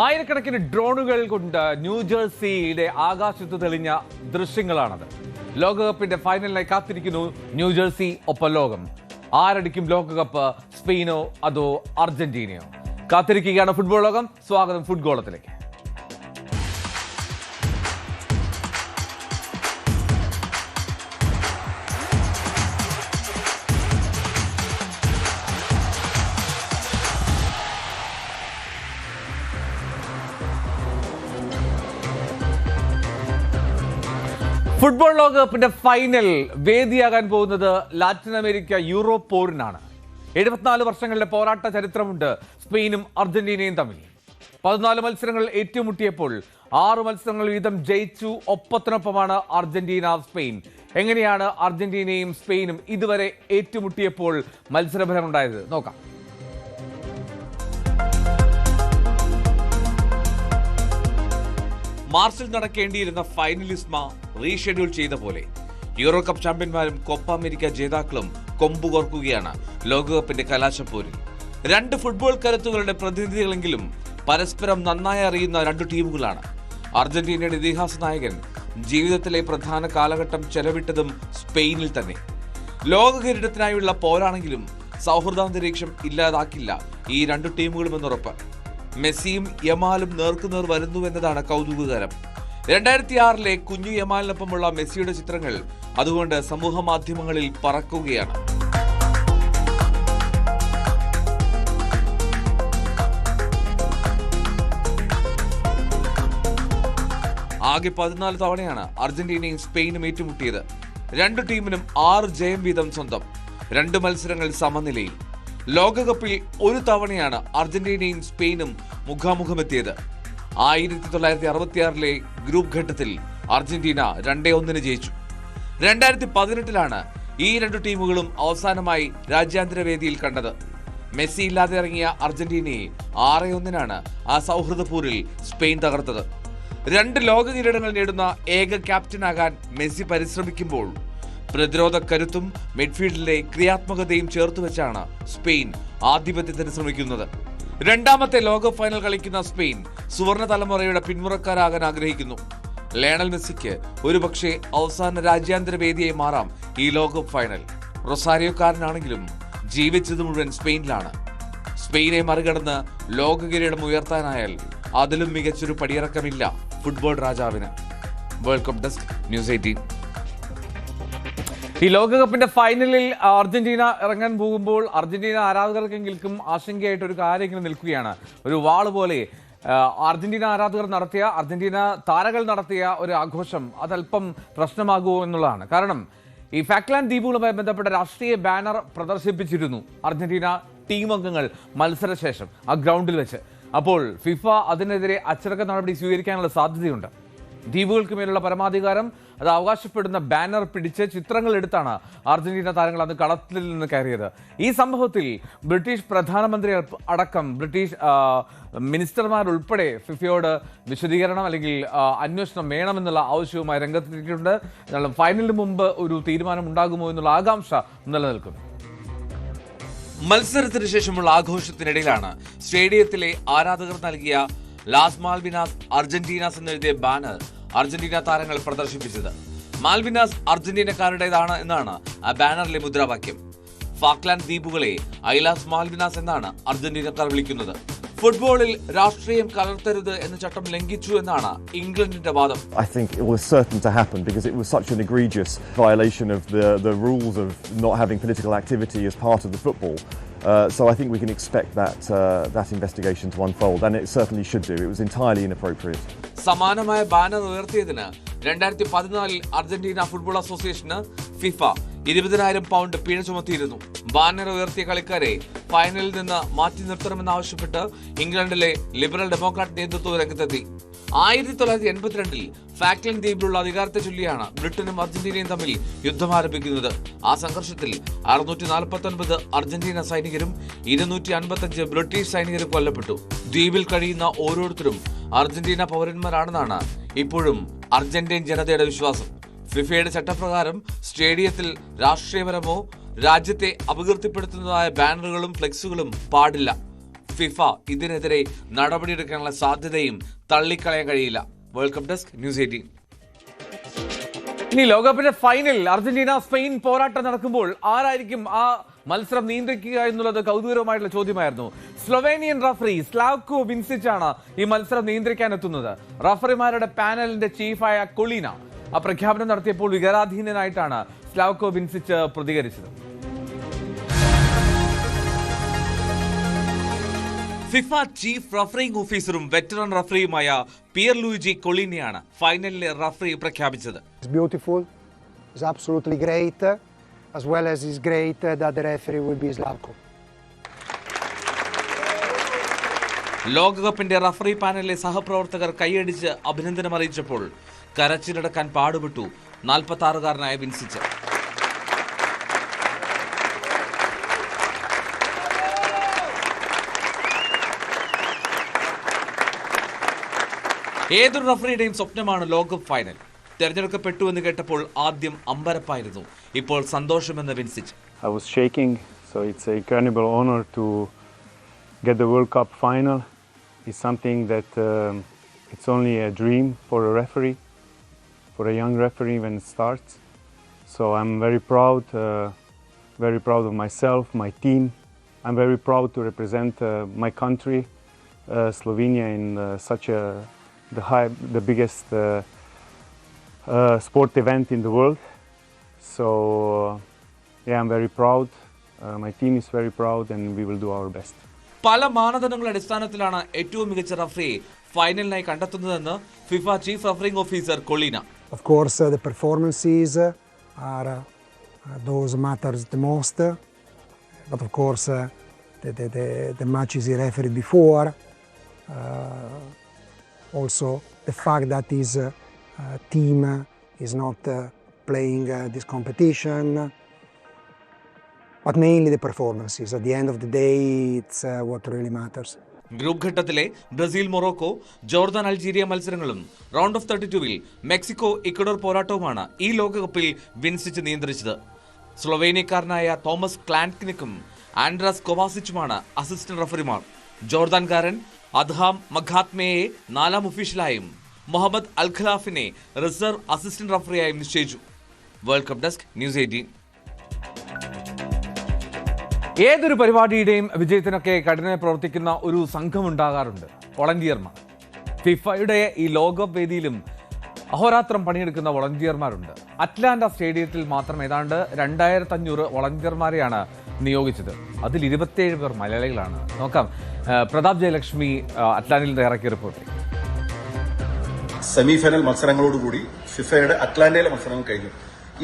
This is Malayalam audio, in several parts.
ആയിരക്കണക്കിന് ഡ്രോണുകൾ കൊണ്ട് ന്യൂജേഴ്സിയുടെ ആകാശത്ത് തെളിഞ്ഞ ദൃശ്യങ്ങളാണത്. ലോകകപ്പിന്റെ ഫൈനലിനായി കാത്തിരിക്കുന്നു ന്യൂജേഴ്സി ഒപ്പം ലോകം. ആരടിക്കും ലോകകപ്പ്? സ്പെയിനോ അതോ അർജന്റീനയോ? കാത്തിരിക്കുകയാണ് ഫുട്ബോൾ ലോകം. സ്വാഗതം ഫുട്ഗോളത്തിലേക്ക്. ഫുട്ബോൾ ലോകകപ്പിന്റെ ഫൈനൽ വേദിയാകാൻ പോകുന്നത് ലാറ്റിൻ അമേരിക്ക യൂറോപ്പ് പോരിനാണ്. 74 വർഷങ്ങളുടെ പോരാട്ട ചരിത്രമുണ്ട് സ്പെയിനും അർജന്റീനയും തമ്മിൽ. 14 മത്സരങ്ങൾ ഏറ്റുമുട്ടിയപ്പോൾ 6 മത്സരങ്ങൾ വീതം ജയിച്ചു. ഒപ്പത്തിനൊപ്പമാണ് അർജന്റീന സ്പെയിൻ. എങ്ങനെയാണ് അർജന്റീനയും സ്പെയിനും ഇതുവരെ ഏറ്റുമുട്ടിയപ്പോൾ മത്സരഫലം ഉണ്ടായത് നോക്കാം. മാർച്ചിൽ നടക്കേണ്ടിയിരുന്ന ഫൈനലിസ്മ റീഷെഡ്യൂൾ ചെയ്ത പോലെ യൂറോ കപ്പ് ചാമ്പ്യന്മാരും കോപ്പ അമേരിക്ക ജേതാക്കളും കൊമ്പുകോർക്കുകയാണ് ലോകകപ്പിന്റെ കലാശപ്പോരിൽ. 2 ഫുട്ബോൾ കരുത്തുകളുടെ പ്രതിനിധികളെങ്കിലും പരസ്പരം നന്നായി അറിയുന്ന 2 ടീമുകളാണ്. അർജന്റീനയുടെ ഇതിഹാസ നായകൻ ജീവിതത്തിലെ പ്രധാന കാലഘട്ടം ചെലവിട്ടതും സ്പെയിനിൽ തന്നെ. ലോക കിരീടത്തിനായുള്ള പോരാണെങ്കിലും സൗഹൃദാന്തരീക്ഷം ഇല്ലാതാക്കില്ല ഈ 2 ടീമുകളും എന്നുറപ്പ്. മെസ്സിയും യമാലും നേർക്കുനേർ വരുന്നുവെന്നതാണ് കൗതുകകരം. 2006 കുഞ്ഞു യമാലിനൊപ്പമുള്ള മെസ്സിയുടെ ചിത്രങ്ങൾ അതുകൊണ്ട് സമൂഹ മാധ്യമങ്ങളിൽ പറക്കുകയാണ്. ആകെ 14 തവണയാണ് അർജന്റീനയും സ്പെയിനും ഏറ്റുമുട്ടിയത്. 2 ടീമിനും 6 ജയം വീതം സ്വന്തം. 2 മത്സരങ്ങൾ സമനിലയിൽ. ലോകകപ്പിൽ 1 തവണയാണ് അർജന്റീനയും സ്പെയിനും മുഖാമുഖമെത്തിയത്. 1966 ഗ്രൂപ്പ് ഘട്ടത്തിൽ അർജന്റീന 2-1 ജയിച്ചു. 2018 ഈ 2 ടീമുകളും അവസാനമായി രാജ്യാന്തര വേദിയിൽ കണ്ടത്. മെസ്സി ഇല്ലാതെ ഇറങ്ങിയ അർജന്റീനയെ 6-1 ആ സൗഹൃദ പൂരിൽ സ്പെയിൻ തകർത്തത്. 2 ലോക കിരീടങ്ങൾ നേടുന്ന ഏക ക്യാപ്റ്റനാകാൻ മെസ്സി പരിശ്രമിക്കുമ്പോൾ പ്രതിരോധ കരുത്തും മിഡ്ഫീൽഡിലെ ക്രിയാത്മകതയും ചേർത്തുവെച്ചാണ് സ്പെയിൻ ആധിപത്യത്തിന് ശ്രമിക്കുന്നത്. 2ാമത്തെ ലോക ഫൈനൽ കളിക്കുന്ന സ്പെയിൻ സുവർണ തലമുറയുടെ പിന്മുറക്കാരാകാൻ ആഗ്രഹിക്കുന്നു. ലയണൽ മെസ്സിക്ക് ഒരുപക്ഷെ അവസാന രാജ്യാന്തര വേദിയായി മാറാം ഈ ലോകകപ്പ് ഫൈനൽ. റൊസാരിയോക്കാരനാണെങ്കിലും ജീവിച്ചത് മുഴുവൻ സ്പെയിനിലാണ്. സ്പെയിനെ മറികടന്ന് ലോക കിരീടം ഉയർത്താനായാൽ അതിലും മികച്ചൊരു പടിയിറക്കമില്ല ഫുട്ബോൾ രാജാവിന്. World cup desk, news 18. ഈ ലോകകപ്പിന്റെ ഫൈനലിൽ അർജന്റീന ഇറങ്ങാൻ പോകുമ്പോൾ അർജന്റീന ആരാധകർക്കെങ്കിലും ആശങ്കയായിട്ട് ഒരു കാര്യം ഇങ്ങനെ നിൽക്കുകയാണ്. ഒരു വാള് പോലെ അർജന്റീന അർജന്റീന താരങ്ങൾ നടത്തിയ ഒരു ആഘോഷം അതല്പം പ്രശ്നമാകുമോ എന്നുള്ളതാണ്. കാരണം ഈ ഫാക്ലാൻഡ് ദ്വീപുകളുമായി ബന്ധപ്പെട്ട രാഷ്ട്രീയ ബാനർ പ്രദർശിപ്പിച്ചിരുന്നു അർജന്റീന ടീം അംഗങ്ങൾ മത്സരശേഷം ആ ഗ്രൗണ്ടിൽ വെച്ച്. അപ്പോൾ ഫിഫ അതിനെതിരെ അച്ചടക്ക നടപടി സ്വീകരിക്കാനുള്ള സാധ്യതയുണ്ട്. ദ്വീപുകൾക്ക് മേലുള്ള പരമാധികാരം അത് അവകാശപ്പെടുന്ന ബാനർ പിടിച്ച് ചിത്രങ്ങൾ എടുത്താണ് അർജന്റീന താരങ്ങൾ അന്ന് കളത്തിൽ നിന്ന് കയറിയത്. ഈ സംഭവത്തിൽ ബ്രിട്ടീഷ് പ്രധാനമന്ത്രി അടക്കം ബ്രിട്ടീഷ് മിനിസ്റ്റർമാരുൾപ്പെടെ ഫിഫയോട് വിശദീകരണം അല്ലെങ്കിൽ അന്വേഷണം വേണമെന്നുള്ള ആവശ്യവുമായി രംഗത്തെത്തിയിട്ടുണ്ട്. ഫൈനലിന് മുമ്പ് ഒരു തീരുമാനം ഉണ്ടാകുമോ എന്നുള്ള ആകാംക്ഷ നിലനിൽക്കുന്നു. മത്സരത്തിന് ശേഷമുള്ള ആഘോഷത്തിനിടയിലാണ് സ്റ്റേഡിയത്തിലെ ആരാധകർ നൽകിയ ലാസ് മാൽവിനാസ് അർജന്റീനാസ് എന്നെഴുതിയ ബാനർ അർജന്റീന താരങ്ങൾ പ്രദർശിപ്പിച്ചത്. മാൽവിനാസ് അർജന്റീനക്കാരുടേതാണ് എന്നാണ് ആ ബാനറിലെ മുദ്രാവാക്യം. ഫാക്ലാൻഡ് ദ്വീപുകളെ ഐലാസ് മാൽവിനാസ് എന്നാണ് അർജന്റീനക്കാർ വിളിക്കുന്നത്. ഫുട്ബോളിൽ രാഷ്ട്രീയം കലർത്തരുത് എന്ന ചട്ടം ലംഘിച്ചു എന്നാണ് ഇംഗ്ലണ്ടിന്റെ വാദം. I think it was certain to happen because it was such an egregious violation of the rules of not having political activity as part of the football. So I think we can expect that investigation to unfold, and it certainly should do. It was entirely inappropriate. സമാനമായ ബാനർ ഉയർത്തിയതിന് 2014 അർജന്റീന ഫുട്ബോൾ അസോസിയേഷന് ഫിഫ 20,000 പൗണ്ട് പിഴ ചുമത്തിയിരുന്നു. ബാനർ ഉയർത്തിയ കളിക്കാരെ ഫൈനലിൽ നിന്ന് മാറ്റി നിർത്തണമെന്നാവശ്യപ്പെട്ട് ഇംഗ്ലണ്ടിലെ ലിബറൽ ഡെമോക്രാറ്റ് നേതൃത്വം രംഗത്തെത്തി. 1982 ഫാക്ലൻഡ് ദ്വീപിലുള്ള അധികാരത്തെ ചൊല്ലിയാണ് ബ്രിട്ടനും അർജന്റീനയും തമ്മിൽ യുദ്ധം ആരംഭിക്കുന്നത്. ആ സംഘർഷത്തിൽ 649 അർജന്റീന സൈനികരും 255 ബ്രിട്ടീഷ് സൈനികരും കൊല്ലപ്പെട്ടു. ദ്വീപിൽ കഴിയുന്ന ഓരോരുത്തരും അർജന്റീന പൗരന്മാരാണെന്നാണ് ഇപ്പോഴും അർജന്റീൻ ജനതയുടെ വിശ്വാസം. ഫിഫയുടെ ചട്ടപ്രകാരം സ്റ്റേഡിയത്തിൽ രാഷ്ട്രീയപരമോ രാജ്യത്തെ അപകീർത്തിപ്പെടുത്തുന്നതായ ബാനറുകളും ഫ്ലെക്സുകളും പാടില്ല. ഫിഫ ഇതിനെതിരെ നടപടിയെടുക്കാനുള്ള സാധ്യതയും തള്ളിക്കളയാൻ കഴിയില്ല. World cup desk, news 18. ഇനി ലോകകപ്പിന്റെ ഫൈനൽ അർജന്റീന സ്പെയിൻ പോരാട്ടം നടക്കുമ്പോൾ ആരായിരിക്കും ആ മത്സരം നിയന്ത്രിക്കുക എന്നുള്ളത് കൗതുകരമായിട്ടുള്ള ചോദ്യമായിരുന്നു. സ്ലൊവേനിയൻ റഫറി സ്ലാവ്കോ വിൻസിച്ച് ആണ് ഈ മത്സരം നിയന്ത്രിക്കാൻ എത്തുന്നത്. റഫറിമാരുടെ പാനലിന്റെ ചീഫായ കൊളീന ആ പ്രഖ്യാപനം നടത്തിയപ്പോൾ വികാരാധീനനായിട്ടാണ് സ്ലാവ്കോ വിൻസിച്ച് പ്രതികരിച്ചത്. ഫിഫ ചീഫ് റഫറിംഗ് ഓഫീസറും വെറ്ററൻ റഫറിയുമായ പിയർ ലൂയിജി കൊളീനയാണ് ഫൈനലിലെ റഫറി പ്രഖ്യാപിച്ചത്. It's beautiful, it's absolutely great, as well as it's great that the referee will be Slavko. ലോകകപ്പിന്റെ റഫറി പാനലിലെ സഹപ്രവർത്തകർ കൈയടിച്ച് അഭിനന്ദനം അറിയിച്ചപ്പോൾ കരച്ചിലടക്കാൻ പാടുപെട്ടു 46-കാരനായ വിൻസിച്ച്. ഏതൊരു റഫറിയുടെയും സ്വപ്നമാണ് ലോകകപ്പ് ഫൈനൽ. തെരഞ്ഞെടുക്കപ്പെട്ടു എന്ന് കേട്ടപ്പോൾ ആദ്യം അമ്പരപ്പായിരുന്നു, ഇപ്പോൾ സന്തോഷമെന്ന് വിൻസിച്ച്. I was shaking, so it's an incredible honor to get the World Cup final. It's something that it's only a dream for a referee, for a young referee when it starts. So I'm very proud of myself, my team. I'm very proud to represent my country, Slovenia, in the biggest sport event in the world. So yeah, I'm very proud. My team is very proud and we will do our best. പല മാനദണ്ഡങ്ങളുടെ അടിസ്ഥാനത്തിലാണ് ഏറ്റവും മികച്ച റഫറിയെ ഫൈനലിനായി കണ്ടെത്തുന്നതെന്ന് FIFA chief refereeing officer Collina. Of course, the performances are those matters the most, but of course, the matches he refereed before, also the fact that his team is not playing this competition, but mainly the performances. At the end of the day, it's what really matters. Group ഘട്ടത്തിലെ ബ്രസീൽ, മൊറോക്കോ, ജോർദാൻ, അൾജീരിയ മത്സരങ്ങളും റൗണ്ട് ഓഫ് 32-ൽ മെക്സിക്കോ, ഇക്വഡോർ പോരാട്ടവുമാണ് ഈ ലോകകപ്പിൽ വിൻസിച്ച് നിയന്ത്രിച്ചത്. സ്ലൊവേനിയക്കാരനായ തോമസ് ക്ലാൻകിനും ആൻഡ്രാസ് കൊവാസിച്ചുമാണ് അസിസ്റ്റന്റ് റഫറിമാർ. ജോർദാൻകാരൻ അദ്ഹാം മഖാത്മയെ 4ാം ഒഫീഷ്യലായും മുഹമ്മദ് അൽ ഖലാഫിനെ റിസർവ് അസിസ്റ്റന്റ് റഫറിയായും നിശ്ചയിച്ചു. World cup desk, news 18. ഏതൊരു പരിപാടിയുടെയും വിജയത്തിനൊക്കെ കഠിനമായി പ്രവർത്തിക്കുന്ന ഒരു സംഘം ഉണ്ടാകാറുണ്ട്, വോളണ്ടിയർമാർ. ഫിഫയുടെ ഈ ലോകകപ്പ് വേദിയിലും അഹോരാത്രം പണിയെടുക്കുന്ന വോളണ്ടിയർമാരുണ്ട്. അറ്റ്ലാന്റ സ്റ്റേഡിയത്തിൽ മാത്രം ഏതാണ്ട് 2500 വോളണ്ടിയർമാരെയാണ് നിയോഗിച്ചത്. അതിൽ 27 പേർ മലയാളികളാണ്. നോക്കാം, പ്രതാപ് ജയലക്ഷ്മി അറ്റ്ലാന്റയിൽ തയ്യാറാക്കിയ റിപ്പോർട്ട്. സെമി ഫൈനൽ മത്സരങ്ങളോടുകൂടി ഫിഫയുടെ അറ്റ്ലാന്റയിലെ മത്സരങ്ങൾ കഴിഞ്ഞു.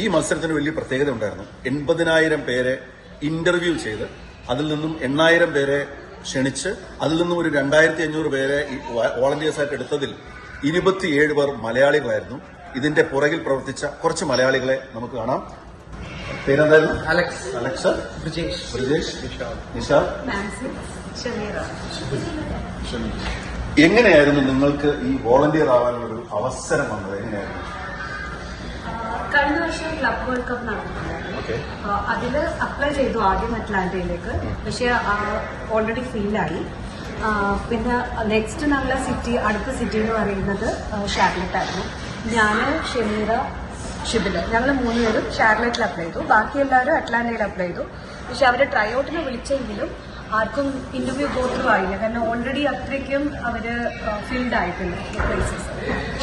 ഈ മത്സരത്തിന് വലിയ പ്രത്യേകത ഉണ്ടായിരുന്നു. 80,000 പേരെ ഇന്റർവ്യൂ ചെയ്ത് അതിൽ നിന്നും 8,000 പേരെ ക്ഷണിച്ച് അതിൽ നിന്നും ഒരു 2,500 പേരെ വോളണ്ടിയേഴ്സായിട്ട് എടുത്തതിൽ 27 പേർ മലയാളികളായിരുന്നു. ഇതിന്റെ പുറകിൽ പ്രവർത്തിച്ച കുറച്ച് മലയാളികളെ നമുക്ക് കാണാം. പേരെന്തായിരുന്നു? അലക്സ്, ബ്രിജേഷ്, നിഷാദ്, എങ്ങനെയായിരുന്നു നിങ്ങൾക്ക് ഈ വോളണ്ടിയർ ആവാനുള്ളൊരു അവസരം വന്നത്? എങ്ങനെയായിരുന്നു? കഴിഞ്ഞ വർഷം ക്ലബ് വേൾഡ് കപ്പ് നടന്നിട്ടുണ്ടായിരുന്നു. അതിൽ അപ്ലൈ ചെയ്തു ആദ്യം അറ്റ്ലാന്റയിലേക്ക്, പക്ഷെ ഓൾറെഡി ഫീലായി. പിന്നെ നെക്സ്റ്റ് ഞങ്ങളുടെ അടുത്ത സിറ്റി എന്ന് പറയുന്നത് ഷാർലറ്റ് ആയിരുന്നു. ഞാൻ, ഷമീറ, ഷിബില്, ഞങ്ങൾ 3 പേരും ഷാർലറ്റിൽ അപ്ലൈ ചെയ്തു. ബാക്കി എല്ലാവരും അറ്റ്ലാന്റയിൽ അപ്ലൈ ചെയ്തു. പക്ഷെ അവർ ട്രൈ ഔട്ടിന് വിളിച്ചെങ്കിലും ആർക്കും ഇന്റർവ്യൂ ഗോ ത്രൂ ആയില്ല. കാരണം ഓൾറെഡി അത്രയ്ക്കും അവർ ഫിൽഡ് ആയിട്ടുണ്ട് പ്ലേസസ്.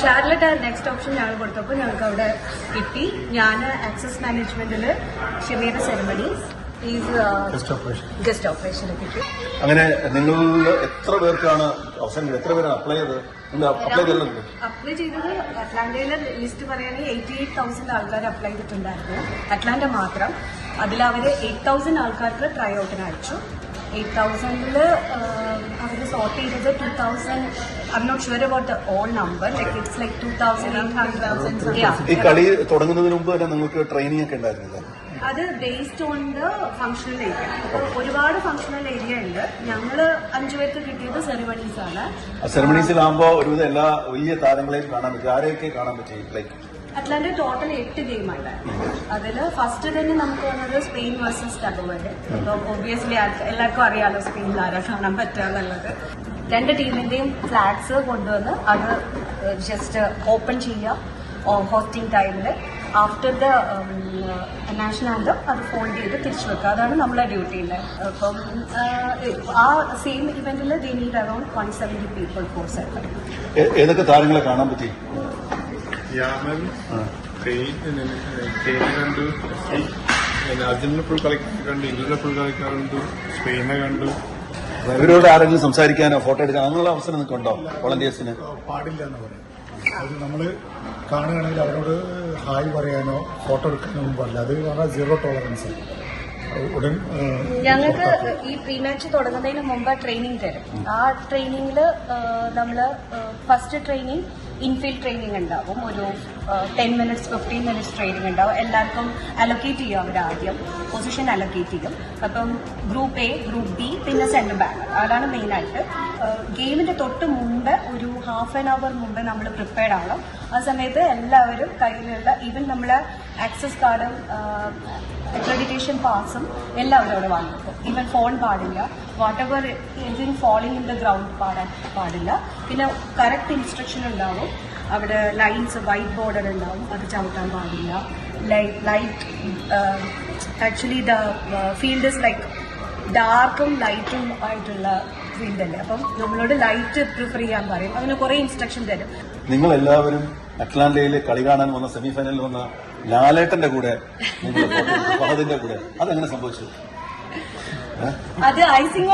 ഷാർലറ്റ് നെക്സ്റ്റ് ഓപ്ഷൻ ഞങ്ങൾ കൊടുത്തപ്പോൾ ഞങ്ങൾക്ക് അവിടെ കിട്ടി. ഞാൻ ആക്സസ് മാനേജ്മെന്റിൽ ഷമീറ സെറമണീസ് ഗസ്റ്റ് ഓപ്പറേഷനിൽ കിട്ടി. അങ്ങനെ നിങ്ങൾ എത്ര പേർക്കാണ് അവസരം? എത്ര പേരാണ് അപ്ലൈ ചെയ്തത്? അപ്ലൈ ചെയ്തത് അറ്റ്ലാന്റയിലെ ലിസ്റ്റ് പറയുകയാണെങ്കിൽ 88,000 ആൾക്കാർ അപ്ലൈ ചെയ്തിട്ടുണ്ടായിരുന്നു, അറ്റ്ലാന്റ മാത്രം. അതിൽ അവർ 8,000 ആൾക്കാർക്ക് ട്രൈ ഔട്ടിന് അയച്ചു. 8,000-ൽ അവർ സോർട്ട് ചെയ്തത് 2,000. I'm not sure about the all number. Like it's like 2,800. ഈ കളി തുടങ്ങുന്നതിന് മുമ്പ് തന്നെ നിങ്ങൾക്ക് ട്രെയിനിങ് ഒക്കെ ഉണ്ടായിരുന്നില്ല? അത് based on the functional area. ഒരുപാട് ഫംഗ്ഷണൽ ഏരിയ ഉണ്ട്. ഞങ്ങള് 5 പേർക്ക് കിട്ടിയത് സെറിമണീസ് ആണ്. സെറിമണീസിലാകുമ്പോൾ ഒരുവിധം എല്ലാ വലിയ താരങ്ങളെയും കാണാൻ പറ്റും. ആരെയൊക്കെ കാണാൻ പറ്റി? ലൈക്ക് അറ്റ്ലാന്റ ടോട്ടൽ 8 ഗെയിമുണ്ടായിരുന്നു. അതിൽ ഫസ്റ്റ് തന്നെ നമുക്ക് വന്നത് സ്പെയിൻ വേഴ്സസ് കബോ വെർഡെ. അപ്പോൾ ഒബ്വിയസ്ലി എല്ലാവർക്കും അറിയാമല്ലോ സ്പെയിനിൽ ആരാ കാണാൻ പറ്റുക എന്നുള്ളത്. 2 ടീമിന്റെയും ഫ്ലാഗ്സ് കൊണ്ടുവന്ന് അത് ജസ്റ്റ് ഓപ്പൺ ചെയ്യുക ഹോസ്റ്റിംഗ് ടൈമിൽ. ആഫ്റ്റർ ദ നാഷണൽ ആന്തം അത് ഫോൾഡ് ചെയ്ത് തിരിച്ചു വെക്കുക. അതാണ് നമ്മളെ ഡ്യൂട്ടിയിൽ. അപ്പം ആ സെയിം ഇവന്റിൽ they need around 170 people for set. ഏതൊക്കെ താരങ്ങളെ കാണാൻ പറ്റി? യാമൻ, കണ്ടു, അർജന്റീന ഫുൾ കളിക്കാറുണ്ട്, ഇന്ത്യയിലെ ഫുൾ കളിക്കാറുണ്ട്, സ്പെയിനെ കണ്ടു. ഇവരോട് ആരെങ്കിലും സംസാരിക്കാനോ ഫോട്ടോ എടുക്കാനോ അങ്ങനെയുള്ള അവസരം നിങ്ങൾക്ക് ഉണ്ടോ വോളണ്ടിയേഴ്സിന്? പാടില്ല എന്ന് പറയാം. അത് നമ്മൾ കാണുകയാണെങ്കിൽ അവരോട് ഹായ് പറയാനോ ഫോട്ടോ എടുക്കാനോ ഒന്നും പാടില്ല. അത് വളരെ 0 ടോളറൻസ് ആണ്. ഉടൻ ഞങ്ങൾക്ക് ഈ പ്രീ മാച്ച് തുടങ്ങുന്നതിന് മുമ്പ് ട്രെയിനിങ് തരും. ആ ട്രെയിനിങ്ങിൽ നമ്മൾ ഫസ്റ്റ് ട്രെയിനിങ് ഇൻഫീൽഡ് ട്രെയിനിങ് ഉണ്ടാവും. ഒരു 10 മിനിറ്റ്സ് 15 മിനിറ്റ്സ് ട്രെയിനിങ് ഉണ്ടാവും. എല്ലാവർക്കും അലൊക്കേറ്റ് ചെയ്യും. അവർ ആദ്യം പൊസിഷൻ അലൊക്കേറ്റ് ചെയ്യും. അപ്പം ഗ്രൂപ്പ് എ, ഗ്രൂപ്പ് ബി, പിന്നെ സെന്റർ ബാക്ക്. അതാണ് മെയിനായിട്ട്. ഗെയിമിന്റെ തൊട്ട് മുമ്പ് ഒരു ഹാഫ് ആൻ അവർ മുമ്പ് നമ്മൾ പ്രിപ്പയർഡ് ആവണം. ആ സമയത്ത് എല്ലാവരും കയ്യിലുള്ള ഈവൻ നമ്മളെ ആക്സസ് കാർഡും അക്രഡിറ്റേഷൻ പാസും എല്ലാവരും അവിടെ വാങ്ങിക്കും. ഈവൻ ഫോൺ പാടില്ല. What ever anything falling in the ground പാടില്ല. പിന്നെ കറക്റ്റ് ഇൻസ്ട്രക്ഷൻ ഉണ്ടാവും. അവിടെ ലൈൻസ് വൈറ്റ് ബോർഡർ ഉണ്ടാവും. അത് ചവിട്ടാൻ പാടില്ല. Light actually the field is like ഡാർക്കും ലൈറ്റും ആയിട്ടുള്ള ഫീൽഡല്ലേ. അപ്പം നമ്മളോട് ലൈറ്റ് പ്രിഫർ ചെയ്യാൻ പറയും. അങ്ങനെ കുറെ ഇൻസ്ട്രക്ഷൻ തരും. നിങ്ങൾ എല്ലാവരും അറ്റ്ലാന്റയിൽ കളി കാണാൻ വന്ന സെമിഫൈനലിൽ വന്ന ലാലേട്ടന്റെ കൂടെ ഫഹദിന്റെ കൂടെ അതെങ്ങനെ സംഭവിച്ചു? അത് ഐസിംഗ്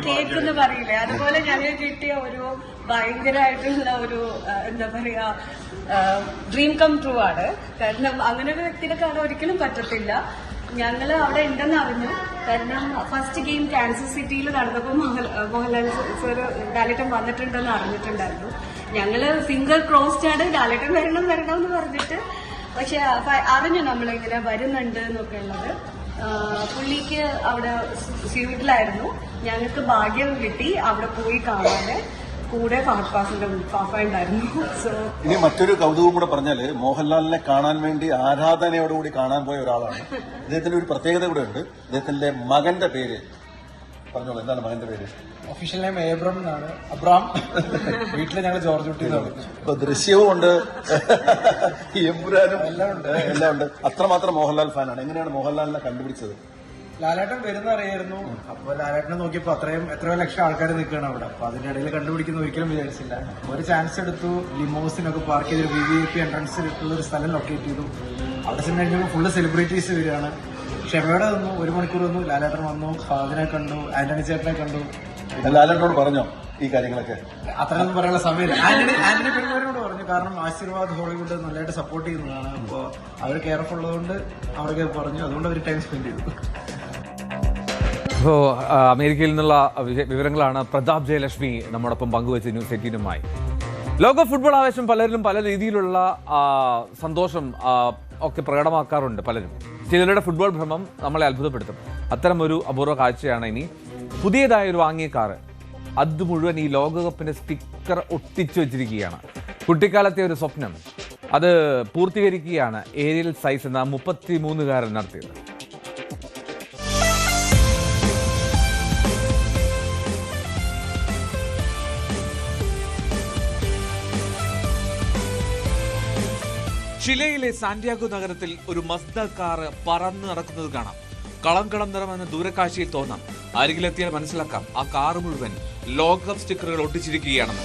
കേക്ക് എന്ന് പറയില്ലേ, അതുപോലെ ഞങ്ങൾ കിട്ടിയ ഒരു ഭയങ്കരമായിട്ടുള്ള ഒരു എന്താ പറയാ ഡ്രീം കം ട്രൂ ആണ്. കാരണം അങ്ങനെ ഒരു വ്യക്തിനെ കാണാൻ ഒരിക്കലും പറ്റത്തില്ല. ഞങ്ങൾ അവിടെ ഉണ്ടെന്ന് അറിഞ്ഞു. കാരണം ഫസ്റ്റ് ഗെയിം കാൻസസ് സിറ്റിയിൽ നടന്നപ്പോൾ മോഹൻലാൽ സർ ലാലേട്ടൻ വന്നിട്ടുണ്ടെന്ന് അറിഞ്ഞിട്ടുണ്ടായിരുന്നു. ഞങ്ങള് ഫിംഗർ ക്രോസ്ഡ് ആണ് ലാലേട്ടൻ വരണം എന്ന് പറഞ്ഞിട്ട്. പക്ഷെ അറിഞ്ഞു നമ്മളിങ്ങനെ വരുന്നുണ്ട് എന്നൊക്കെ ഉള്ളത്. പുള്ളിക്ക് അവിടെ സ്വീറ്റിലായിരുന്നു. ഞങ്ങൾക്ക് ഭാഗ്യം കിട്ടി അവിടെ പോയി കാണാന്. കൂടെ ഫഹദ് ഫാസിന്റെ പാപ്പ ഉണ്ടായിരുന്നു. സോ ഇനി മറ്റൊരു കൗതുകം കൂടെ പറഞ്ഞാല് മോഹൻലാലിനെ കാണാൻ വേണ്ടി ആരാധനയോടുകൂടി കാണാൻ പോയ ഒരാളാണ്. അദ്ദേഹത്തിന്റെ ഒരു പ്രത്യേകത കൂടെ ഉണ്ട്. അദ്ദേഹത്തിന്റെ മകന്റെ പേര് പറഞ്ഞോളൂ. എന്താണ് മകന്റെ പേര്? ഒഫീഷ്യൽ നെയിം ഏബ്രം എന്നാണ്. അബ്രാം. വീട്ടില് ഞങ്ങൾ ജോർജ് കുട്ടി. ഇപ്പൊ ദൃശ്യവും ഉണ്ട്, എമ്പുരാനും എല്ലാം ഉണ്ട്. അത്രമാത്രം മോഹൻലാൽ ഫാനാണ്. എങ്ങനെയാണ് മോഹൻലാലിനെ കണ്ടുപിടിച്ചത്? ലാലേട്ടൻ വരുന്ന അറിയായിരുന്നു. അപ്പൊ ലാലേട്ടനെ നോക്കിയപ്പോ എത്രയോ ലക്ഷം ആൾക്കാർ നിൽക്കുകയാണ് അവിടെ. അപ്പൊ അതിന്റെ ഇടയിൽ കണ്ടുപിടിക്കുന്ന ഒരിക്കലും വിചാരിച്ചില്ല. ഒരു ചാൻസ് എടുത്തു. ലിമോസിനൊക്കെ പാർക്ക് ചെയ്തൊരു VIP എൻട്രൻസിൽ ഇട്ടുള്ള ഒരു സ്ഥലം ലൊക്കേറ്റ് ചെയ്തു. അവിടെ ചെന്ന് കഴിഞ്ഞപ്പോൾ ഫുള്ള് സെലിബ്രിറ്റീസ് വരികയാണ്. ക്ഷമയോടെ വന്നു. 1 മണിക്കൂർ വന്നു. ലാലേട്ടൻ വന്നു. ഫാദിനെ കണ്ടു. ആന്റണി ചേട്ടനെ കണ്ടു. ലാലേട്ടനോട് പറഞ്ഞോ ഈ കാര്യങ്ങളൊക്കെ? അത്രയൊന്നും പറയാനുള്ള സമയമില്ല. ആന്റണി പെരുമാറിനോട് പറഞ്ഞു. കാരണം ആശീർവാദ് ഹോളിവുഡ് നല്ലതായിട്ട് സപ്പോർട്ട് ചെയ്യുന്നതാണ്. അപ്പോൾ അവർ കെയർഫുൾ ഉള്ളതുകൊണ്ട് അവർക്ക് പറഞ്ഞു. അതുകൊണ്ട് അവർ ടൈം സ്പെൻഡ് ചെയ്തു. ഇപ്പോൾ അമേരിക്കയിൽ നിന്നുള്ള വിവരങ്ങളാണ് പ്രതാപ് ജയലക്ഷ്മി നമ്മോടൊപ്പം പങ്കുവച്ച ന്യൂസ് 18-മായി. ലോക ഫുട്ബോൾ ആവേശം പലരിലും പല രീതിയിലുള്ള സന്തോഷം ഒക്കെ പ്രകടമാക്കാറുണ്ട് പലരും. ചിലരുടെ ഫുട്ബോൾ ഭ്രമം നമ്മളെ അത്ഭുതപ്പെടുത്തും. അത്തരം ഒരു അപൂർവ കാഴ്ചയാണ് ഇനി പുതിയതായൊരു വാങ്ങിയ കാറ്. അത് മുഴുവൻ ഈ ലോകകപ്പിന്റെ സ്റ്റിക്കർ ഒട്ടിച്ചു വെച്ചിരിക്കുകയാണ്. കുട്ടിക്കാലത്തെ ഒരു സ്വപ്നം അത് പൂർത്തീകരിക്കുകയാണ് ഏരിയൽ സൈസ് എന്ന 33-കാരൻ നടത്തിയത്. ചിലയിലെ സാന്റിയാഗോ നഗരത്തിൽ ഒരു മസ്ദ കാറ് പറന്ന് നടക്കുന്നത് കാണാം. കളം നിറമെന്ന ദൂരക്കാഴ്ചയിൽ തോന്നാം. അരികിലെത്തിയാൽ മനസ്സിലാക്കാം ആ കാറ് മുഴുവൻ ലോകകപ്പ് സ്റ്റിക്കറുകൾ ഒട്ടിച്ചിരിക്കുകയാണെന്ന്.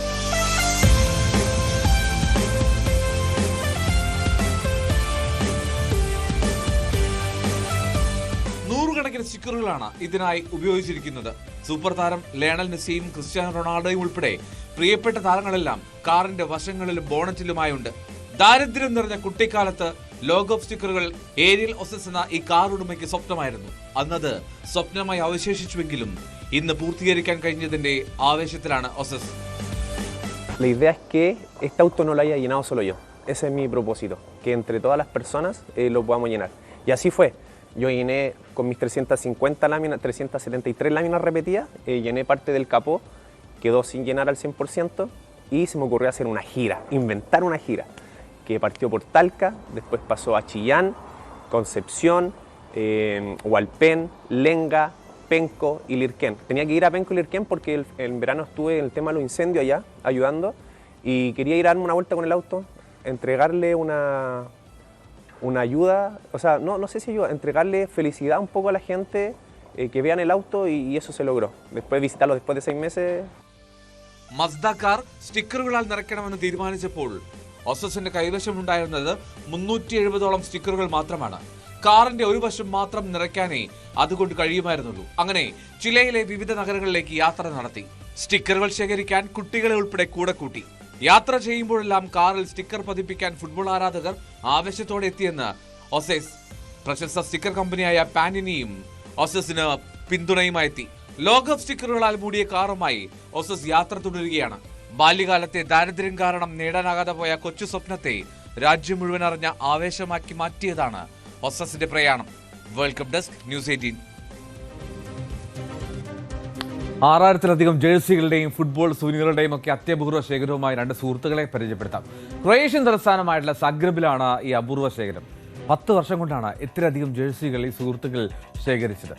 നൂറുകണക്കിന് സ്റ്റിക്കറുകളാണ് ഇതിനായി ഉപയോഗിച്ചിരിക്കുന്നത്. സൂപ്പർ താരം ലയണൽ മെസ്സിയും ക്രിസ്ത്യാനോ റൊണാൾഡോയും ഉൾപ്പെടെ പ്രിയപ്പെട്ട താരങ്ങളെല്ലാം കാറിന്റെ വശങ്ങളിലും ബോണറ്റിലുമായുണ്ട്. ദാരിദ്ര്യം നിറഞ്ഞ കുട്ടിക്കാലത്ത് ലോകകപ്പ് സ്റ്റിക്കറുകൾ ഏരിയൽ ഒസസ് എന്ന ഈ കാർ ഉടമയ്ക്ക് സ്വപ്നമായിരുന്നു. അന്നത് സ്വപ്നമായി അവശേഷിച്ചുവെങ്കിലും ഇന്ന് പൂർത്തീകരിക്കാൻ കഴിഞ്ഞതിന്റെ ആവേശത്തിലാണ് ഒസസ്. La idea es que este auto no lo haya llenado solo yo. Ese es mi propósito, que entre todas las personas lo podamos llenar. Y así fue. Yo llené con mis 350 láminas, 373 láminas repetidas, llené parte del capó, quedó sin llenar al 100% y se me ocurrió hacer una gira, inventar una gira. que partió por Talca, después pasó a Chillán, Concepción, Hualpén, Lenga, Penco y Lirquén. Tenía que ir a Penco y Lirquén porque en verano estuve en el tema de los incendios allá, ayudando, y quería ir a darme una vuelta con el auto, entregarle una ayuda, o sea, no sé si ayuda, entregarle felicidad un poco a la gente, que vean el auto, y eso se logró. Después de visitarlo después de 6 meses. Mazda car സ്റ്റിക്കറുകളാൽ നിറയ്ക്കണമെന്ന് തീരുമാനിച്ചപ്പോൾ ഒസസിന്റെ കൈവശമുണ്ടായിരുന്നത് 370ഓളം സ്റ്റിക്കറുകൾ മാത്രമാണ്. കാറിന്റെ ഒരു വശം മാത്രം നിറയ്ക്കാനേ അതുകൊണ്ട് കഴിയുമായിരുന്നുള്ളൂ. അങ്ങനെ ചിലയിലെ വിവിധ നഗരങ്ങളിലേക്ക് യാത്ര നടത്തി. സ്റ്റിക്കറുകൾ ശേഖരിക്കാൻ കുട്ടികളെ ഉൾപ്പെടെ കൂടെ കൂട്ടി. യാത്ര ചെയ്യുമ്പോഴെല്ലാം കാറിൽ സ്റ്റിക്കർ പതിപ്പിക്കാൻ ഫുട്ബോൾ ആരാധകർ ആവേശത്തോടെ എത്തിയെന്ന് ഒസെസ്. പ്രശസ്ത സ്റ്റിക്കർ കമ്പനിയായ പാനിനിയും ഒസസിന് പിന്തുണയുമായി എത്തി. ലോകകപ്പ് സ്റ്റിക്കറുകളാൽ മൂടിയ കാറുമായി ഒസസ് യാത്ര തുടരുകയാണ്. ബാല്യകാലത്തെ ദാരിദ്ര്യം കാരണം നേടാനാകാതെ പോയ കൊച്ചു സ്വപ്നത്തെ രാജ്യം മുഴുവൻ അറിഞ്ഞ ആവേശമാക്കി മാറ്റിയതാണ് ഒസസിന്റെ പ്രയാണം. World cup desk, news 18. 6000-ലധികം ജേഴ്സികളുടെയും ഫുട്ബോൾ സൂര്യങ്ങളുടെയും ഒക്കെ അത്യപൂർവ ശേഖരവുമായി 2 സുഹൃത്തുക്കളെ പരിചയപ്പെടുത്താം. ക്രൊയേഷ്യൻ തലസ്ഥാനമായിട്ടുള്ള സഗ്രബിലാണ് ഈ അപൂർവ ശേഖരം. 10 വർഷം കൊണ്ടാണ് ഇത്രയധികം ജേഴ്സികൾ ഈ സുഹൃത്തുക്കൾ ശേഖരിച്ചത്.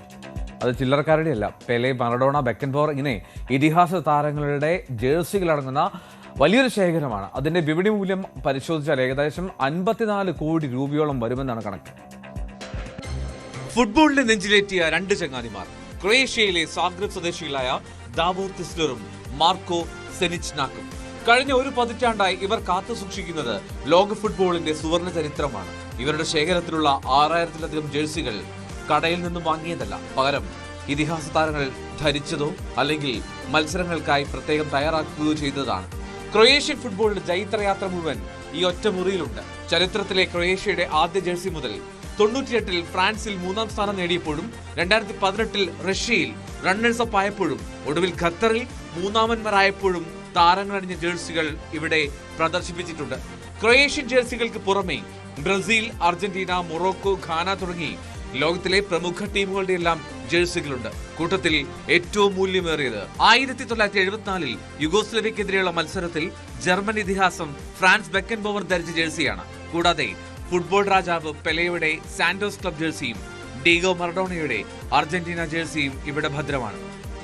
അത് ചില്ലറക്കാരുടെയല്ല. പെലെ, മറഡോണ, ബെക്കൻബോർ, ഇങ്ങനെ ഇതിഹാസ താരങ്ങളുടെ ജേഴ്സികൾ അടങ്ങുന്ന വലിയൊരു ശേഖരമാണ്. അതിന്റെ വിപണി മൂല്യം പരിശോധിച്ചാൽ ഏകദേശം 54 കോടി രൂപയോളം വരുമെന്നാണ് കണക്ക്. ഫുട്ബോളിന്റെ നെഞ്ചിലേറ്റിയ 2 ചങ്ങാതിമാർ, ക്രൊയേഷ്യയിലെ സാഗ്രബ് സ്വദേശികളായ ദാവോർ തിസ്ലറും മാർക്കോ സെനിച്നാക്കും. കഴിഞ്ഞ ഒരു പതിറ്റാണ്ടായി ഇവർ കാത്തു സൂക്ഷിക്കുന്നത് ലോക ഫുട്ബോളിന്റെ സുവർണ ചരിത്രമാണ്. ഇവരുടെ ശേഖരത്തിലുള്ള 6000-ലധികം ജേഴ്സികൾ കടയിൽ നിന്നും വാങ്ങിയതല്ല, പകരം ഇതിഹാസ താരങ്ങൾ ധരിച്ചതോ അല്ലെങ്കിൽ മത്സരങ്ങൾക്കായി പ്രത്യേകം തയ്യാറാക്കുകയോ ചെയ്തതാണ്. ക്രൊയേഷ്യൻ ഫുട്ബോളിന്റെ ജൈത്രയാത്ര മുഴുവൻ ഈ ഒറ്റ മുറിയിലുണ്ട്. ചരിത്രത്തിലെ ക്രൊയേഷ്യയുടെ ആദ്യ ജേഴ്സി മുതൽ 98-ൽ ഫ്രാൻസിൽ 3-ാം സ്ഥാനം നേടിയപ്പോഴും 2018-ൽ റഷ്യയിൽ റണ്ണേഴ്സ് അപ്പ് ആയപ്പോഴും ഒടുവിൽ ഖത്തറിൽ 3-ാമന്മാരായപ്പോഴും താരങ്ങളണിഞ്ഞ ജേഴ്സികൾ ഇവിടെ പ്രദർശിപ്പിച്ചിട്ടുണ്ട്. ക്രൊയേഷ്യൻ ജേഴ്സികൾക്ക് പുറമെ ബ്രസീൽ, അർജന്റീന, മൊറോക്കോ, ഘാന തുടങ്ങി ലോകത്തിലെ പ്രമുഖ ടീമുകളുടെ എല്ലാം ജേഴ്സികളുണ്ട്. കൂട്ടത്തിൽ ഏറ്റവും മൂല്യമേറിയത് 1974-ൽ യുഗോസ്ലവിയക്കെതിരെയുള്ള മത്സരത്തിൽ ജർമ്മൻ ഇതിഹാസം ഫ്രാൻസ് ബെക്കൻബോവർ ധരിച്ച ജേഴ്സിയാണ്. കൂടാതെ ഫുട്ബോൾ രാജാവ് പെലെയുടെ സാന്റോസ് ക്ലബ് ജേഴ്സിയും ഡീഗോ മറഡോണയുടെ അർജന്റീന ജേഴ്സിയും ഇവിടെ ഭദ്രമാണ്.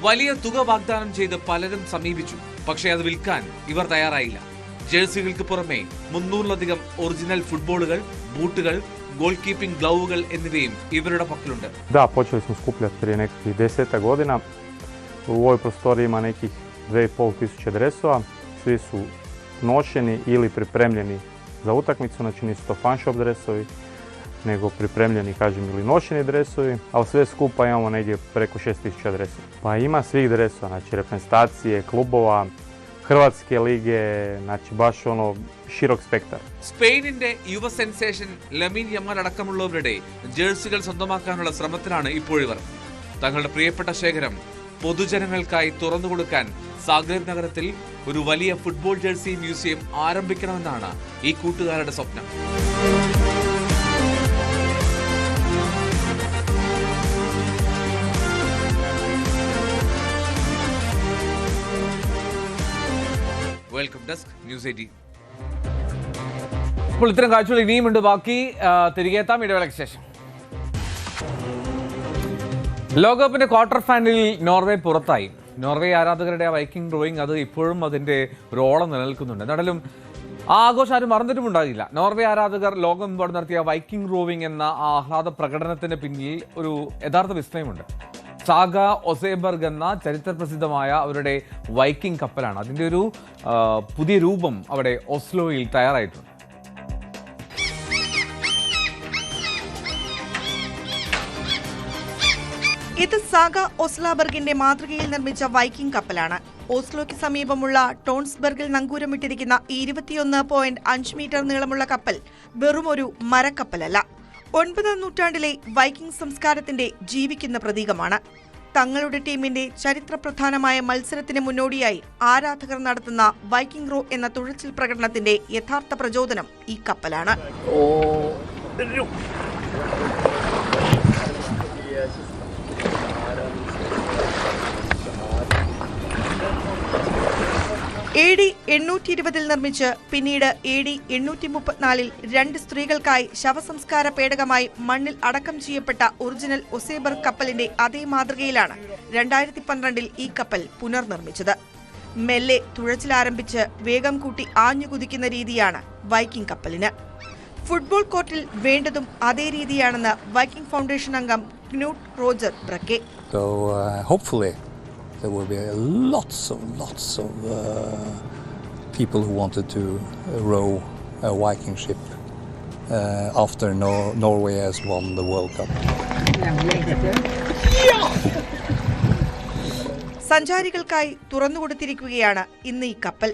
വലിയ തുക വാഗ്ദാനം ചെയ്ത് പലരും സമീപിച്ചു, പക്ഷേ അത് വിൽക്കാൻ ഇവർ തയ്യാറായില്ല. ജേഴ്സികൾക്ക് പുറമെ 300-ലധികം ഒറിജിനൽ ഫുട്ബോളുകൾ, ബൂട്ടുകൾ, ഗോൾ കീപ്പിംഗ് ഗ്ലൗവുകൾ എന്നിവയും ഇവരുടെ പക്കലുണ്ട്. Da, počeli smo skupljati prije nekakvih 10 godina. U ovoj prostoriji ima nekih 2500 dresova. Svi su nošeni ili pripremljeni za utakmicu, znači nisu to fan shop dresovi, nego pripremljeni, kažem, ili nošeni dresovi, ali sve skupa imamo negdje preko 6000 dresova. Pa ima svih dresova, znači reprezentacije, klubova, Hrvatske lige, znači baš ono širok spektar. സ്പെയിനിന്റെ യുവ സെൻസേഷൻ ലമീൻ യമാൽ അടക്കമുള്ളവരുടെ ജേഴ്സികൾ സ്വന്തമാക്കാനുള്ള ശ്രമത്തിലാണ് ഇപ്പോഴിവർ. തങ്ങളുടെ പ്രിയപ്പെട്ട ശേഖരം പൊതുജനങ്ങൾക്കായി തുറന്നുകൊടുക്കാൻ സാഗ്രബ് നഗരത്തിൽ ഒരു വലിയ ഫുട്ബോൾ ജേഴ്സി മ്യൂസിയം ആരംഭിക്കണമെന്നാണ് ഈ കൂട്ടുകാരുടെ സ്വപ്നം. Welcome desk, news 18. ഇപ്പോൾ ഇത്തരം കാഴ്ചകൾ ഇനിയുമുണ്ട്. ബാക്കി തിരികെ എത്താം ഇടവേളയ്ക്ക് ശേഷം. ലോകകപ്പിന്റെ ക്വാർട്ടർ ഫൈനലിൽ നോർവേ പുറത്തായി. നോർവേ ആരാധകരുടെ ആ വൈക്കിംഗ് റോയിങ് അത് ഇപ്പോഴും അതിന്റെ ഒരു ഓളം നിലനിൽക്കുന്നുണ്ട്. എന്നാലും ആ ആഘോഷം ആരും മറന്നിട്ടുമുണ്ടാകില്ല. നോർവേ ആരാധകർ ലോകമെമ്പാടും നടത്തിയ വൈക്കിംഗ് റോവിംഗ് എന്ന ആ ആഹ്ലാദ പ്രകടനത്തിന് പിന്നിൽ ഒരു യഥാർത്ഥ വിസ്മയമുണ്ട്. സാഗ ഒസേബർഗ് എന്ന ചരിത്രപ്രസിദ്ധമായ അവരുടെ വൈക്കിംഗ് കപ്പലാണ്. അതിൻ്റെ ഒരു പുതിയ രൂപം അവിടെ ഓസ്ലോയിൽ തയ്യാറായിട്ടുണ്ട്. ഇത് സാഗ ഒസ്ലാബർഗിന്റെ മാതൃകയിൽ നിർമ്മിച്ച വൈക്കിംഗ് കപ്പലാണ്. ഓസ്ലോയ്ക്ക് സമീപമുള്ള ടോൺസ്ബർഗിൽ നങ്കൂരമിട്ടിരിക്കുന്ന 21.5 മീറ്റർ നീളമുള്ള കപ്പൽ വെറുമൊരു മരക്കപ്പലല്ല. 9ാം നൂറ്റാണ്ടിലെ വൈക്കിംഗ് സംസ്കാരത്തിന്റെ ജീവിക്കുന്ന പ്രതീകമാണ്. തങ്ങളുടെ ടീമിന്റെ ചരിത്രപ്രധാനമായ മത്സരത്തിന് മുന്നോടിയായി ആരാധകർ നടത്തുന്ന വൈക്കിംഗ് റോ എന്ന തുഴച്ചിൽ പ്രകടനത്തിന്റെ യഥാർത്ഥ പ്രചോദനം ഈ കപ്പലാണ്. AD 820 നിർമ്മിച്ച് പിന്നീട് AD 834 2 സ്ത്രീകൾക്കായി ശവസംസ്കാര പേടകമായി മണ്ണിൽ അടക്കം ചെയ്യപ്പെട്ട ഒറിജിനൽ ഒസേബർഗ് കപ്പലിന്റെ അതേ മാതൃകയിലാണ് 2012 ഈ കപ്പൽ പുനർനിർമ്മിച്ചത്. മെല്ലെ തുഴച്ചിലാരംഭിച്ച് വേഗം കൂട്ടി ആഞ്ഞുകുതിക്കുന്ന രീതിയാണ് വൈക്കിംഗ് കപ്പലിന്. ഫുട്ബോൾ കോർട്ടിൽ വേണ്ടതും അതേ രീതിയാണെന്ന് വൈക്കിംഗ് ഫൗണ്ടേഷൻ അംഗം ക്നൂട്ട് Roger ബ്രക്കെ. There will be lots of people who wanted to row a Viking ship after Norway has won the World Cup. സഞ്ചാരികൾക്കായി തുറന്നുകൊടുത്തിരിക്കുകയാണ് ഇന്ന് ഈ കപ്പൽ.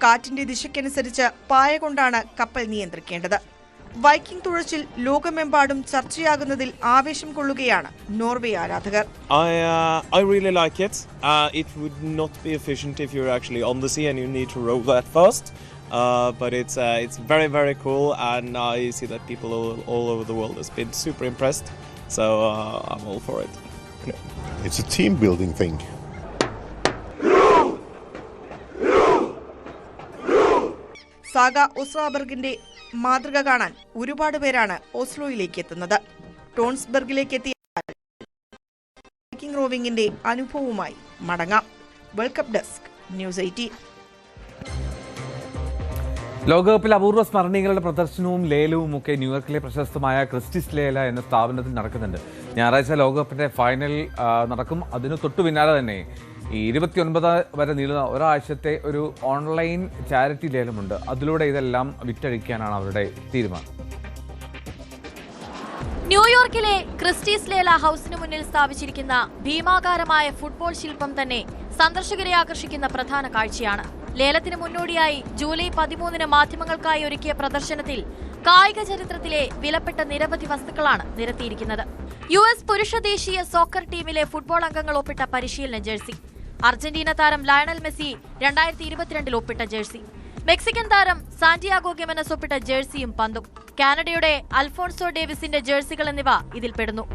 കാറ്റിന്റെ ദിശയ്ക്കനുസരിച്ച് പായ കൊണ്ടാണ് കപ്പൽ നിയന്ത്രിക്കേണ്ടത്. വൈക്കിംഗ് തുഴച്ചിൽ ലോകമെമ്പാടും ചർച്ചയാകുന്നതിൽ ആവേശം കൊള്ളുകയാണ് നോർവേ ആരാധകർ. I really like it. It would not be efficient if you're actually on the sea and you need to row that fast. But it's very, very cool, and I see that people all over the world has been super impressed. So I'm all for it. It's a team building thing. സാഗ ഒസ്ലോബർഗിന്റെ മാതൃക കാണാൻ ഒരുപാട് പേരാണ് ഓസ്ലോയിലേക്ക് എത്തുന്നത്. ടോൺസ്ബർഗിലേക്ക് എത്തിയ വൈക്കിംഗ് റോവിംഗിന്റെ അനുഭവവുമായി മടങ്ങാം. World cup desk, news 18. ലോകകപ്പിൽ അപൂർവ സ്മരണീയങ്ങളുടെ പ്രദർശനവും ലേലവും ഒക്കെ ന്യൂയോർക്കിലെ പ്രശസ്തമായ ക്രിസ്റ്റീസ് ലേല എന്ന സ്ഥാപനത്തിൽ നടക്കുന്നുണ്ട്. ഞായറാഴ്ച ലോകകപ്പിന്റെ ഫൈനൽ നടക്കും. അതിന് തൊട്ടു പിന്നാലെ തന്നെ ഈ 29 വരെ നീളുന്ന ഒരാഴ്ചത്തെ ഒരു ഓൺലൈൻ ചാരിറ്റി ലേലമുണ്ട്. അതിലൂടെ ഇതെല്ലാം വിറ്റഴിക്കാനാണ് അവരുടെ തീരുമാനം. ന്യൂയോർക്കിലെ ക്രിസ്റ്റീസ് ലേല ഹൌസിന് മുന്നിൽ സ്ഥാപിച്ചിരിക്കുന്ന ഭീമാകാരമായ ഫുട്ബോൾ ശില്പം തന്നെ സന്ദർശകരെ ആകർഷിക്കുന്ന പ്രധാന കാഴ്ചയാണ്. ലേലത്തിന് മുന്നോടിയായി ജൂലൈ 13 മാധ്യമങ്ങൾക്കായി ഒരുക്കിയ പ്രദർശനത്തിൽ കായിക ചരിത്രത്തിലെ വിലപ്പെട്ട നിരവധി വസ്തുക്കളാണ് നിരത്തിയിരിക്കുന്നത്. US പുരുഷ ദേശീയ സോക്കർ ടീമിലെ ഫുട്ബോൾ അംഗങ്ങൾ ഒപ്പിട്ട പരിശീലന ജേഴ്സി, അർജന്റീന താരം ലയണൽ മെസ്സി 2022 ഒപ്പിട്ട ജേഴ്സി, മെക്സിക്കൻ താരം സാന്റിയാഗോ ഗിമനസ് ഒപ്പിട്ട ജേഴ്സിയും പന്തും, കാനഡയുടെ അൽഫോൺസോ ഡേവിസിന്റെ ജേഴ്സികൾ എന്നിവ ഇതിൽപ്പെടുന്നു.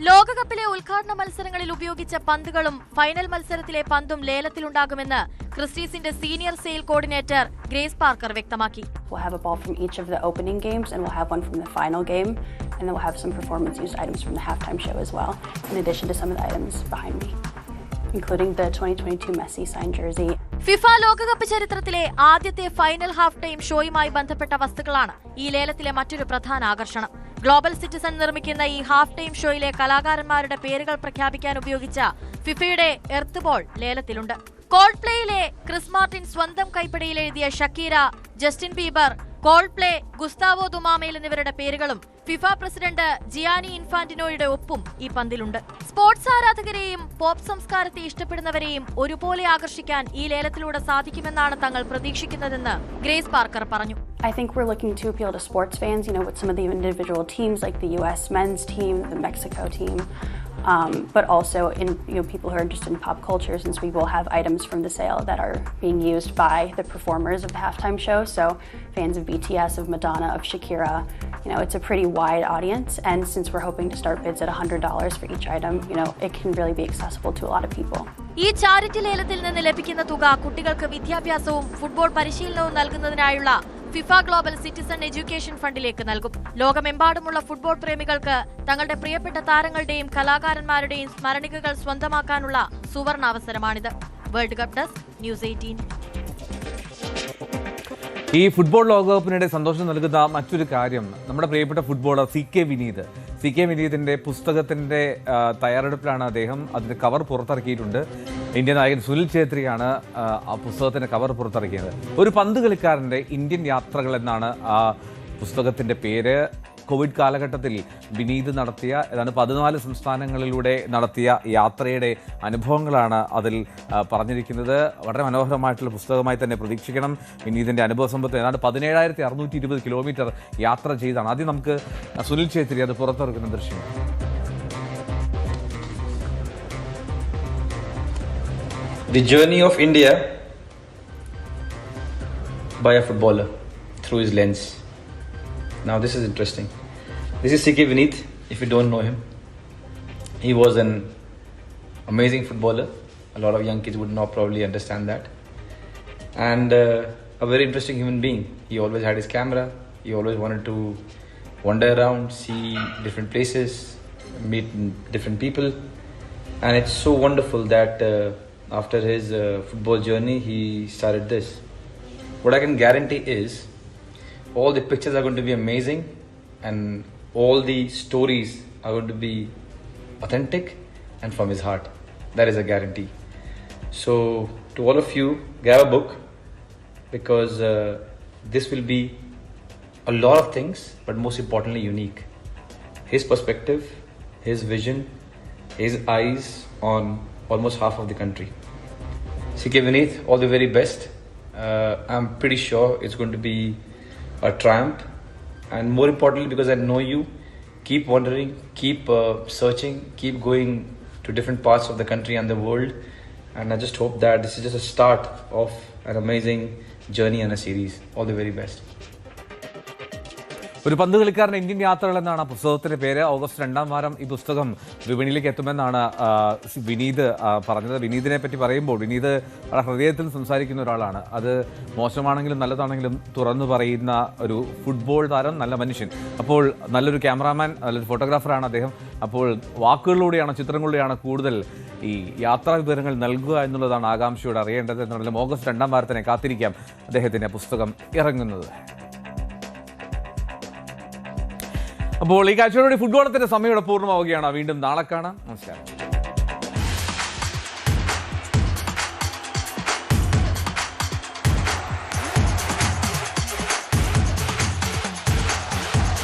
ലോകകപ്പിലെ ഉദ്ഘാടന മത്സരങ്ങളിൽ ഉപയോഗിച്ച പന്തുകളും ഫൈനൽ മത്സരത്തിലെ പന്തും ലേലത്തിലുണ്ടാകുമെന്ന് ക്രിസ്റ്റീസിന്റെ senior sale coordinator Grace Parker വ്യക്തമാക്കി. We'll have a ball from each of the opening games, and we'll have one from the final game, and then we'll have some performance-used items from the halftime show as well, in addition to some of the items behind me, including the 2022 Messi signed jersey. FIFA ലോകകപ്പ് ചരിത്രത്തിലെ ആദ്യത്തെ ഫൈനൽ ഹാഫ് ടൈം ഷോയുമായി ബന്ധപ്പെട്ട വസ്തുക്കളാണ് ഈ ലേലത്തിലെ മറ്റൊരു പ്രധാന ആകർഷണം. ഗ്ലോബൽ സിറ്റിസൺ നിർമ്മിക്കുന്ന ഈ ഹാഫ് ടൈം ഷോയിലെ കലാകാരന്മാരുടെ പേരുകൾ പ്രഖ്യാപിക്കാൻ ഉപയോഗിച്ച ഫിഫയുടെ എർത്ത് ബോൾ ലേലത്തിലുണ്ട്. കോൾപ്ലേയിലെ ക്രിസ് മാർട്ടിൻ സ്വന്തം കൈപ്പടയിൽ എഴുതിയ ഷക്കീര, ജസ്റ്റിൻ ബീബർ, കോൾപ്ലേ, ഗുസ്താവോ ദുമാമേൽ എന്നിവരുടെ പേരുകളും ഫിഫ പ്രസിഡന്റ് ജിയാനി ഇൻഫാന്റിനോയുടെ ഒപ്പും ഈ പന്തിലുണ്ട്. സ്പോർട്സ് ആരാധകരെയും പോപ്പ് സംസ്കാരത്തെ ഇഷ്ടപ്പെടുന്നവരെയും ഒരുപോലെ ആകർഷിക്കാൻ ഈ ലേലത്തിലൂടെ സാധിക്കുമെന്നാണ് തങ്ങൾ പ്രതീക്ഷിക്കുന്നതെന്ന് ഗ്രേസ് പാർക്കർ പറഞ്ഞു. I think we're looking to appeal to sports fans, with some of the individual teams like the US men's team, the Mexico team, but also in people who are interested in pop culture, since we will have items from the sale that are being used by the performers of the halftime show. So fans of BTS, of Madonna, of Shakira, it's a pretty wide audience, and since we're hoping to start bids at $100 for each item, it can really be accessible to a lot of people. ഈ ചാരിറ്റി ലേലത്തിൽ നിന്ന് ലഭിക്കുന്ന തുക കുട്ടികൾക്ക് വിദ്യാഭ്യാസവും ഫുട്ബോൾ പരിശീലനവും നൽകുന്നതിനായുള്ള ഫിഫ ഗ്ലോബൽ സിറ്റിസൺ എഡ്യൂക്കേഷൻ ഫണ്ടിലേക്ക് നൽകും. ലോകമെമ്പാടുമുള്ള ഫുട്ബോൾ പ്രേമികൾക്ക് തങ്ങളുടെ പ്രിയപ്പെട്ട താരങ്ങളുടെയും കലാകാരന്മാരുടെയും സ്മരണികകൾ സ്വന്തമാക്കാനുള്ള സുവർണാവസരമാണിത്. World cup desk, news 18. ഈ ഫുട്ബോൾ ലോകകപ്പിനിടെ സന്തോഷം നൽകുന്ന മറ്റൊരു കാര്യം നമ്മുടെ പ്രിയപ്പെട്ട ഫുട്ബോളർ CK വിനീത്. CK വിനീതിന്റെ പുസ്തകത്തിന്റെ തയ്യാറെടുപ്പിലാണ് അദ്ദേഹം. അതിന്റെ കവർ പുറത്തിറക്കിയിട്ടുണ്ട്. ഇന്ത്യൻ നായകൻ സുനിൽ ഛേത്രിയാണ് ആ പുസ്തകത്തിന്റെ കവർ പുറത്തിറക്കിയത്. ഒരു പന്ത് കളിക്കാരന്റെ ഇന്ത്യൻ യാത്രകൾ എന്നാണ് ആ പുസ്തകത്തിന്റെ പേര്. കോവിഡ് കാലഘട്ടത്തിൽ വിനീത് നടത്തിയ ഏതാണ്ട് 14 സംസ്ഥാനങ്ങളിലൂടെ നടത്തിയ യാത്രയുടെ അനുഭവങ്ങളാണ് അതിൽ പറഞ്ഞിരിക്കുന്നത്. വളരെ മനോഹരമായിട്ടുള്ള പുസ്തകമായി തന്നെ പ്രതീക്ഷിക്കണം. വിനീതിൻ്റെ അനുഭവ സമ്പത്ത് ഏതാണ്ട് 17,620 കിലോമീറ്റർ യാത്ര ചെയ്താണ്. ആദ്യം നമുക്ക് സുനിൽ ഛേത്രി അത് പുറത്തിറക്കുന്ന ദൃശ്യം. The journey of India by a footballer through his lens. Now this is interesting. This is CK Vineet, if you don't know him. He was an amazing footballer. A lot of young kids would not probably understand that. And a very interesting human being. He always had his camera. He always wanted to wander around, see different places, meet different people. And it's so wonderful that after his football journey, he started this. What I can guarantee is all the pictures are going to be amazing and all the stories are going to be authentic and from his heart. That is a guarantee. So to all of you, grab a book because this will be a lot of things, but most importantly unique. His perspective, his vision, his eyes on almost half of the country. CK Vineeth, all the very best. I'm pretty sure it's going to be a triumph, and more importantly because I know you, keep wondering, keep searching, keep going to different parts of the country and the world, and I just hope that this is just a start of an amazing journey and a series. All the very best. ഒരു പന്ത് കളിക്കാരൻ്റെ ഇന്ത്യൻ യാത്രകൾ എന്നാണ് പുസ്തകത്തിന്റെ പേര്. ഓഗസ്റ്റ് 2-ാം വാരം ഈ പുസ്തകം വിപണിയിലേക്ക് എത്തുമെന്നാണ് വിനീത് പറഞ്ഞത്. വിനീതിനെ പറ്റി പറയുമ്പോൾ വിനീത് വളരെ ഹൃദയത്തിൽ സംസാരിക്കുന്ന ഒരാളാണ്. അത് മോശമാണെങ്കിലും നല്ലതാണെങ്കിലും തുറന്നു പറയുന്ന ഒരു ഫുട്ബോൾ താരം, നല്ല മനുഷ്യൻ. അപ്പോൾ നല്ലൊരു ക്യാമറാമാൻ, നല്ലൊരു ഫോട്ടോഗ്രാഫറാണ് അദ്ദേഹം. അപ്പോൾ വാക്കുകളിലൂടെയാണ്, ചിത്രങ്ങളിലൂടെയാണ് കൂടുതൽ ഈ യാത്രാ വിവരങ്ങൾ നൽകുക എന്നുള്ളതാണ് ആകാംക്ഷയോടെ അറിയേണ്ടത് എന്നുള്ളതിലും ഓഗസ്റ്റ് 2-ാം വാരത്തിനെ കാത്തിരിക്കാം അദ്ദേഹത്തിൻ്റെ പുസ്തകം ഇറങ്ങുന്നത്. അപ്പോൾ ഈ കാഴ്ചയോടുകൂടി ഫുട്ബോളത്തിന്റെ സമയം ഇവിടെ പൂർണ്ണമാവുകയാണ്. വീണ്ടും നാളെ കാണാം. നമസ്കാരം.